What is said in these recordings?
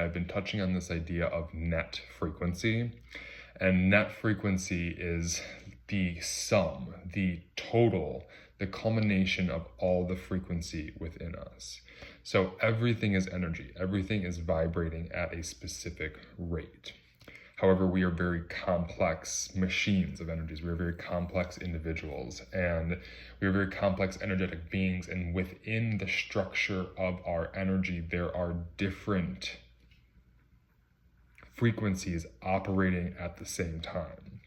I've been touching on this idea of net frequency, and net frequency is the sum, the total, the culmination of all the frequency within us. So everything is energy, everything is vibrating at a specific rate. However, we are very complex machines of energies. We are very complex individuals, and we are very complex energetic beings. And within the structure of our energy, there are different frequencies operating at the same time.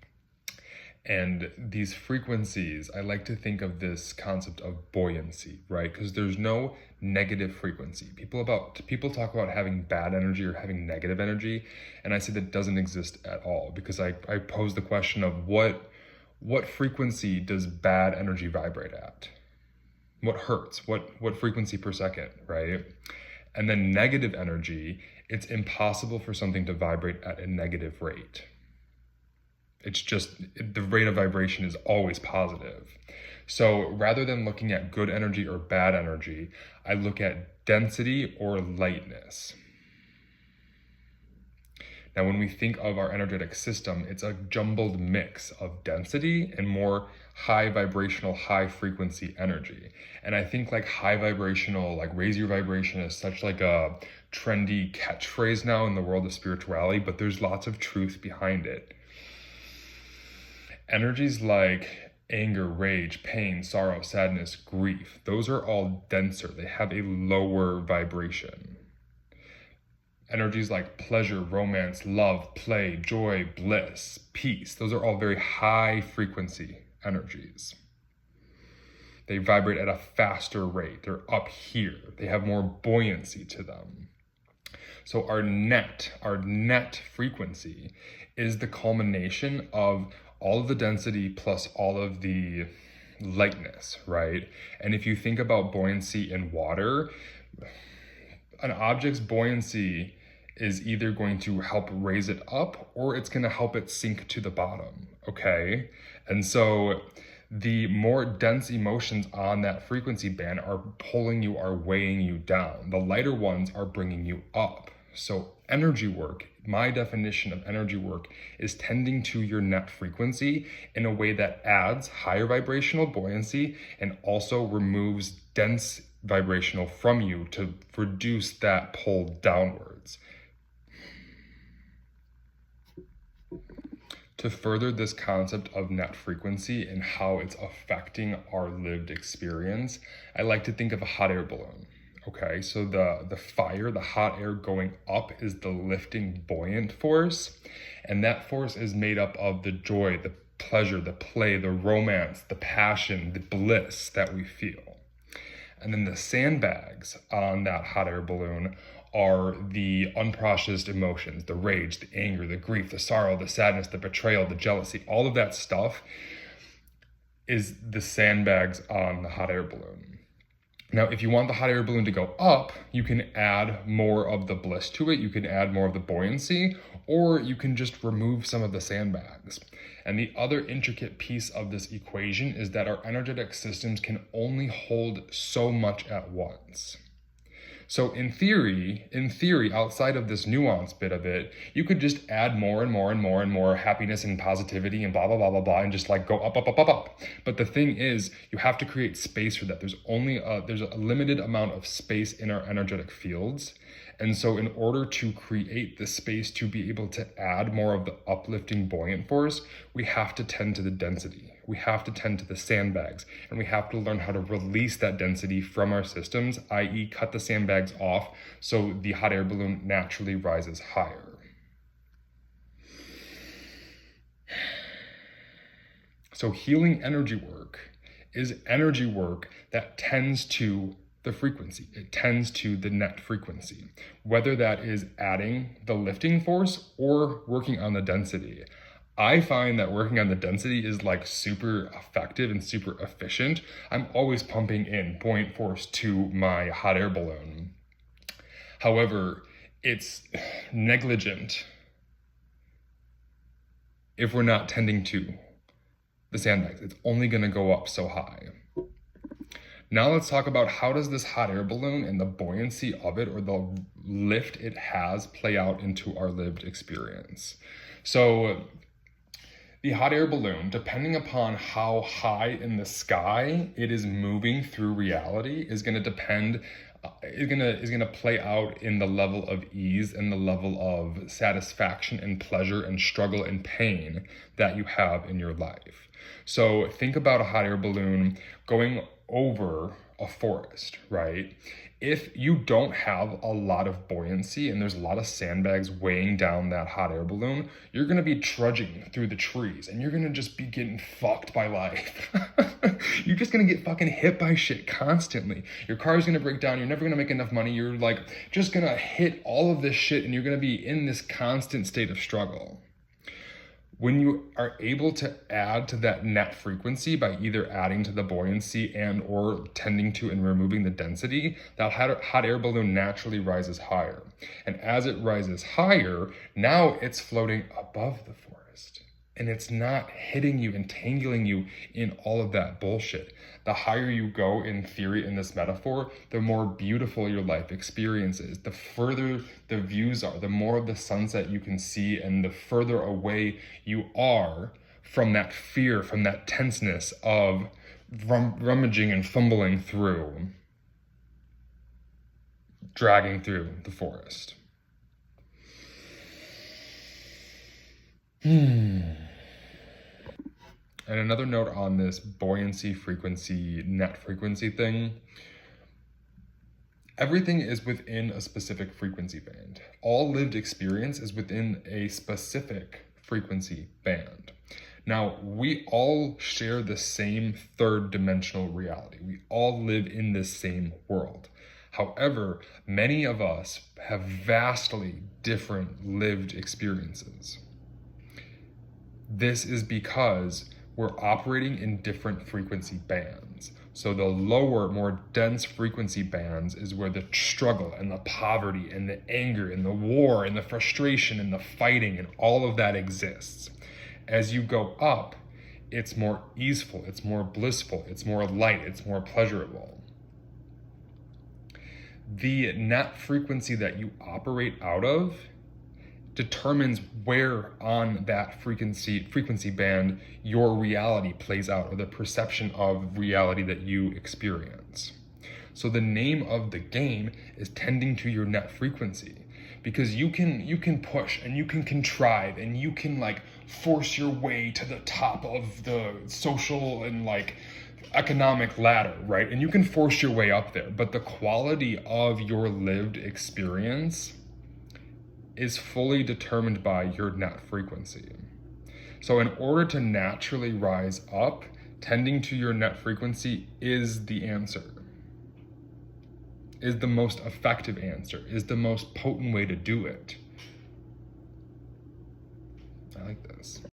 And these frequencies, I like to think of this concept of buoyancy, right? Because there's no negative frequency. People talk about having bad energy or having negative energy, and I say that doesn't exist at all, because I pose the question of what frequency does bad energy vibrate at? What hertz? What frequency per second, right? And then negative energy, it's impossible for something to vibrate at a negative rate. It's just, the rate of vibration is always positive. So rather than looking at good energy or bad energy, I look at density or lightness. Now, when we think of our energetic system, it's a jumbled mix of density and more high vibrational, high frequency energy. And I think like high vibrational, like raise your vibration is such like a trendy catchphrase now in the world of spirituality, but there's lots of truth behind it. Energies like anger, rage, pain, sorrow, sadness, grief, those are all denser. They have a lower vibration. Energies like pleasure, romance, love, play, joy, bliss, peace, those are all very high frequency energies. They vibrate at a faster rate. They're up here. They have more buoyancy to them. So our net frequency is the culmination of all of the density plus all of the lightness, right? And if you think about buoyancy in water, an object's buoyancy is either going to help raise it up or it's going to help it sink to the bottom, okay? And so the more dense emotions on that frequency band are pulling you, are weighing you down. The lighter ones are bringing you up. So energy work, my definition of energy work, is tending to your net frequency in a way that adds higher vibrational buoyancy and also removes dense vibrational from you to reduce that pull downwards. To further this concept of net frequency and how it's affecting our lived experience, I like to think of a hot air balloon. Okay, so the fire, the hot air going up is the lifting buoyant force, and that force is made up of the joy, the pleasure, the play, the romance, the passion, the bliss that we feel. And then the sandbags on that hot air balloon are the unprocessed emotions, the rage, the anger, the grief, the sorrow, the sadness, the betrayal, the jealousy, all of that stuff is the sandbags on the hot air balloon. Now, if you want the hot air balloon to go up, you can add more of the bliss to it, you can add more of the buoyancy, or you can just remove some of the sandbags. And the other intricate piece of this equation is that our energetic systems can only hold so much at once. So in theory, outside of this nuance bit of it, you could just add more and more and more and more happiness and positivity and blah, blah, blah, blah, blah, and just like go up, up, up, up, up. But the thing is, you have to create space for that. There's a limited amount of space in our energetic fields. And so in order to create the space to be able to add more of the uplifting buoyant force, we have to tend to the density. We have to tend to the sandbags, and we have to learn how to release that density from our systems, i.e. cut the sandbags off so the hot air balloon naturally rises higher. So healing energy work is energy work that tends to the frequency. It tends to the net frequency, whether that is adding the lifting force or working on the density. I find that working on the density is like super effective and super efficient. I'm always pumping in buoyant force to my hot air balloon. However, it's negligent if we're not tending to the sandbags. It's only going to go up so high. Now let's talk about how does this hot air balloon and the buoyancy of it, or the lift it has, play out into our lived experience. So the hot air balloon, depending upon how high in the sky it is moving through reality, is going to play out in the level of ease and the level of satisfaction and pleasure and struggle and pain that you have in your life. So think about a hot air balloon going over a forest, right? If you don't have a lot of buoyancy and there's a lot of sandbags weighing down that hot air balloon, you're gonna be trudging through the trees and you're gonna just be getting fucked by life. You're just gonna get fucking hit by shit constantly. Your car's gonna break down, you're never gonna make enough money, you're like just gonna hit all of this shit and you're gonna be in this constant state of struggle. When you are able to add to that net frequency by either adding to the buoyancy and or tending to and removing the density, that hot air balloon naturally rises higher. And as it rises higher, now it's floating above the forest. And it's not hitting you and tangling you in all of that bullshit. The higher you go in theory in this metaphor, the more beautiful your life experience is. The further the views are, the more of the sunset you can see, and the further away you are from that fear, from that tenseness of rummaging and fumbling through, dragging through the forest. And another note on this buoyancy, frequency, net frequency thing. Everything is within a specific frequency band. All lived experience is within a specific frequency band. Now, we all share the same third dimensional reality. We all live in this same world. However, many of us have vastly different lived experiences. This is because we're operating in different frequency bands. So the lower, more dense frequency bands is where the struggle and the poverty and the anger and the war and the frustration and the fighting and all of that exists. As you go up, it's more easeful, it's more blissful, it's more light, it's more pleasurable. The net frequency that you operate out of determines where on that frequency band your reality plays out, or the perception of reality that you experience. So the name of the game is tending to your net frequency, because you can push and you can contrive and you can like force your way to the top of the social and like economic ladder, right? And you can force your way up there, but the quality of your lived experience is fully determined by your net frequency. So in order to naturally rise up, tending to your net frequency is the answer, is the most effective answer, is the most potent way to do it. I like this.